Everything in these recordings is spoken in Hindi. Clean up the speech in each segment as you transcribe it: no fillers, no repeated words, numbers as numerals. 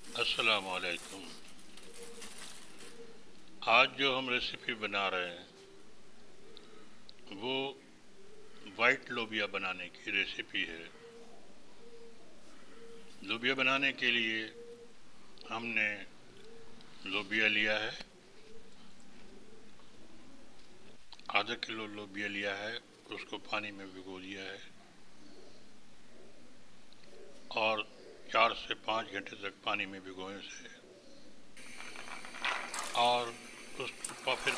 अस्सलामु अलैकुम। आज जो हम रेसिपी बना रहे हैं वो वाइट लोबिया बनाने की रेसिपी है। लोबिया बनाने के लिए हमने लोबिया लिया है, आधा किलो लोबिया लिया है, उसको पानी में भिगो दिया है और 4 से 5 घंटे तक पानी में भिगोने से, और उसको फिर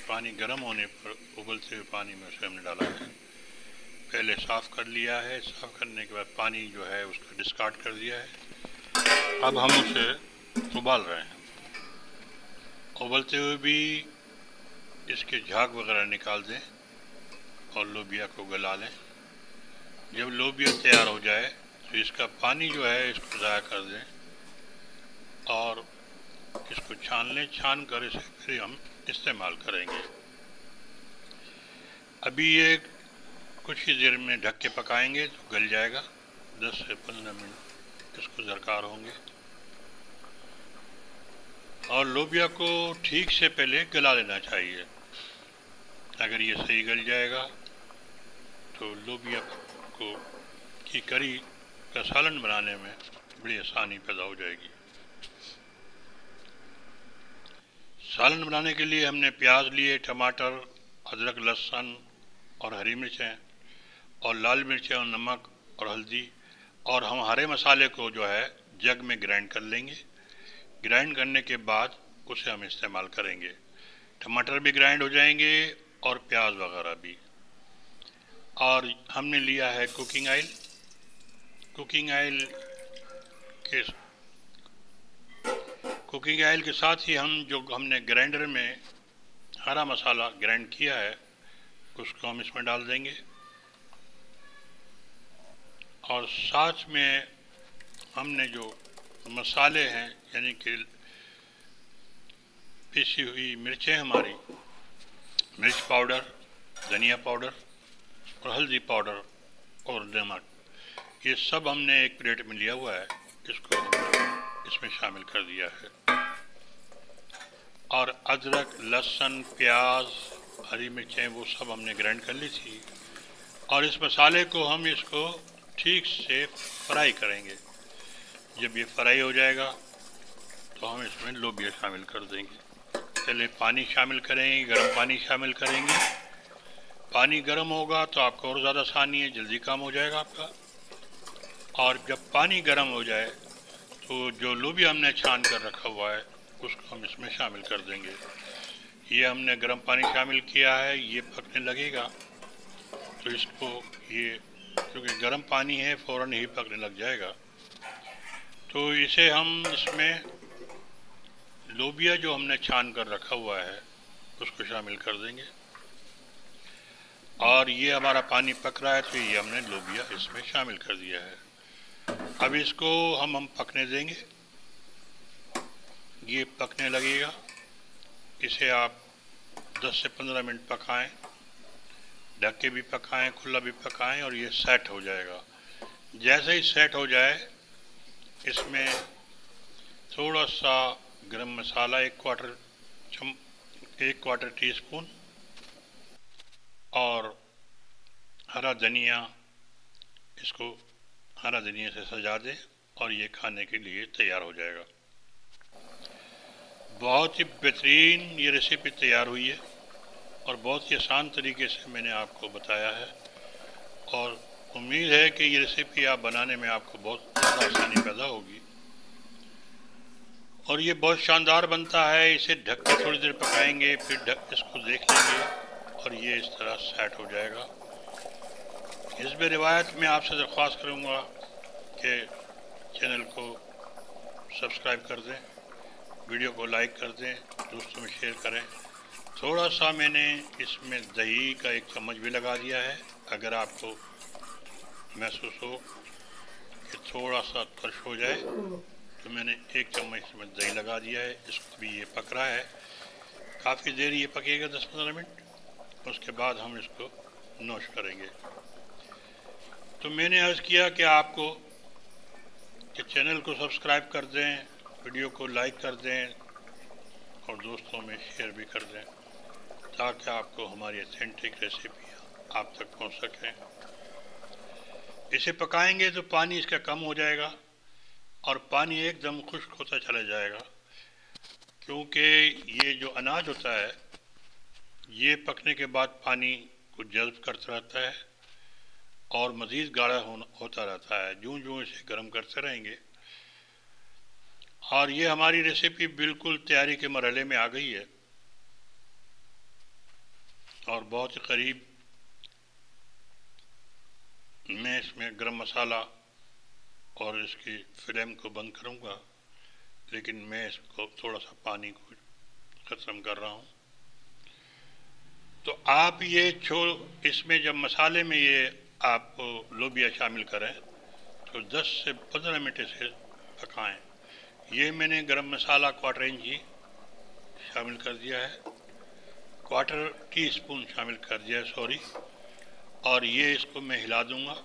पानी गर्म होने पर उबलते हुए पानी में उसे हमने डाला है। पहले साफ़ कर लिया है, साफ़ करने के बाद पानी जो है उसका डिस्कार्ड कर दिया है। अब हम उसे उबाल रहे हैं। उबलते हुए भी इसके झाग वगैरह निकाल दें और लोबिया को गला लें। जब लोबिया तैयार हो जाए तो इसका पानी जो है इसको ज़ाया कर दें और इसको छान लें। छान कर इसे फिर हम इस्तेमाल करेंगे। अभी ये कुछ ही देर में ढक के पकाएंगे तो गल जाएगा। 10 से 15 मिनट इसको दरकार होंगे और लोबिया को ठीक से पहले गला लेना चाहिए। अगर ये सही गल जाएगा तो लोबिया को की करी का सालन बनाने में बड़ी आसानी पैदा हो जाएगी। सालन बनाने के लिए हमने प्याज लिए, टमाटर, अदरक, लहसुन और हरी मिर्चें और लाल मिर्चें और नमक और हल्दी, और हम हरे मसाले को जो है जग में ग्राइंड कर लेंगे। ग्राइंड करने के बाद उसे हम इस्तेमाल करेंगे। टमाटर भी ग्राइंड हो जाएंगे और प्याज वगैरह भी। और हमने लिया है कुकिंग ऑयल। कुकिंग ऑयल के साथ ही हम जो हमने ग्राइंडर में हरा मसाला ग्राइंड किया है उसको हम इसमें डाल देंगे और साथ में हमने जो मसाले हैं यानी कि पिसी हुई मिर्चें, हमारी मिर्च पाउडर, धनिया पाउडर और हल्दी पाउडर और नमक, ये सब हमने एक प्लेट में लिया हुआ है। इसको हमने इसमें शामिल कर दिया है और अदरक, लहसुन, प्याज, हरी मिर्चें वो सब हमने ग्राइंड कर ली थी और इस मसाले को हम इसको ठीक से फ्राई करेंगे। जब ये फ्राई हो जाएगा तो हम इसमें लोबिया शामिल कर देंगे। पहले पानी शामिल करेंगे, गर्म पानी शामिल करेंगे। पानी गर्म होगा तो आपको और ज़्यादा आसानी है, जल्दी काम हो जाएगा आपका। और जब पानी गर्म हो जाए तो जो लोबिया हमने छान कर रखा हुआ है उसको हम इसमें शामिल कर देंगे। ये हमने गर्म पानी शामिल किया है, ये पकने लगेगा तो इसको ये क्योंकि गर्म पानी है फ़ौरन ही पकने लग जाएगा। तो इसे हम इसमें लोबिया जो हमने छान कर रखा हुआ है उसको शामिल कर देंगे और ये हमारा पानी पक रहा है तो ये हमने लोबिया इसमें शामिल कर दिया है। अब इसको हम पकने देंगे। ये पकने लगेगा, इसे आप 10 से 15 मिनट पकाएं, ढक के भी पकाएं, खुला भी पकाएं और ये सेट हो जाएगा। जैसे ही सेट हो जाए इसमें थोड़ा सा गरम मसाला, एक क्वार्टर टीस्पून और हरा धनिया, इसको हरा धनिया से सजा दें और ये खाने के लिए तैयार हो जाएगा। बहुत ही बेहतरीन ये रेसिपी तैयार हुई है और बहुत ही आसान तरीके से मैंने आपको बताया है और उम्मीद है कि ये रेसिपी आप बनाने में आपको बहुत ज़्यादा आसानी पैदा होगी और ये बहुत शानदार बनता है। इसे ढक के थोड़ी देर पकाएंगे, फिर इसको देख लेंगे और ये इस तरह सेट हो जाएगा। हिज़्ब रिवायत में आपसे दरख्वास्त करूँगा कि चैनल को सब्सक्राइब कर दें, वीडियो को लाइक कर दें, दोस्तों में शेयर करें। थोड़ा सा मैंने इसमें दही का 1 चम्मच भी लगा दिया है। अगर आपको महसूस हो कि थोड़ा सा तर्श हो जाए तो मैंने 1 चम्मच इसमें दही लगा दिया है। इसको भी ये पक रहा है, काफ़ी देर ये पकेगा, 10-15 मिनट। उसके बाद हम इसको नोश करेंगे। तो मैंने अर्ज़ किया कि आपको कि चैनल को सब्सक्राइब कर दें, वीडियो को लाइक कर दें और दोस्तों में शेयर भी कर दें ताकि आपको हमारी ऑथेंटिक रेसिपी आप तक पहुंच सकें। इसे पकाएंगे तो पानी इसका कम हो जाएगा और पानी एकदम खुश्क होता चला जाएगा, क्योंकि ये जो अनाज होता है ये पकने के बाद पानी को जल्ब करता रहता है और मज़ीद गाढ़ा होता रहता है जूं जूं इसे गर्म करते रहेंगे। और ये हमारी रेसिपी बिल्कुल तैयारी के मरहले में आ गई है और बहुत ही करीब मैं इसमें गरम मसाला और इसकी फ्लेम को बंद करूंगा, लेकिन मैं इसको थोड़ा सा पानी को ख़त्म कर रहा हूं। तो आप ये इसमें जब मसाले में ये आप लोबिया शामिल करें तो 10 से 15 मिनट इसे पकाएं। ये मैंने गरम मसाला क्वार्टर इंची शामिल कर दिया है, क्वार्टर टी स्पून शामिल कर दिया है, सॉरी। और ये इसको मैं हिला दूंगा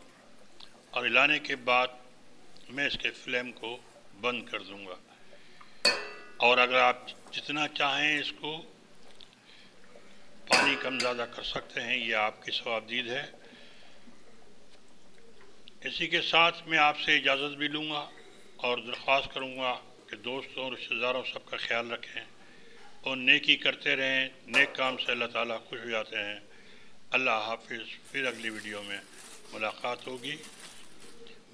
और हिलाने के बाद मैं इसके फ्लेम को बंद कर दूंगा। और अगर आप जितना चाहें इसको पानी कम ज़्यादा कर सकते हैं, ये आपकी स्वाबदीद है। इसी के साथ मैं आपसे इजाज़त भी लूँगा और दरख्वास्त करूँगा कि दोस्तों और रिश्तेदारों सबका ख्याल रखें और नेकी करते रहें। नेक काम से अल्लाह ताला खुश हो जाते हैं। अल्लाह हाफिज़। फिर अगली वीडियो में मुलाकात होगी।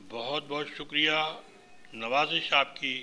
बहुत बहुत शुक्रिया, नवाजिश आपकी।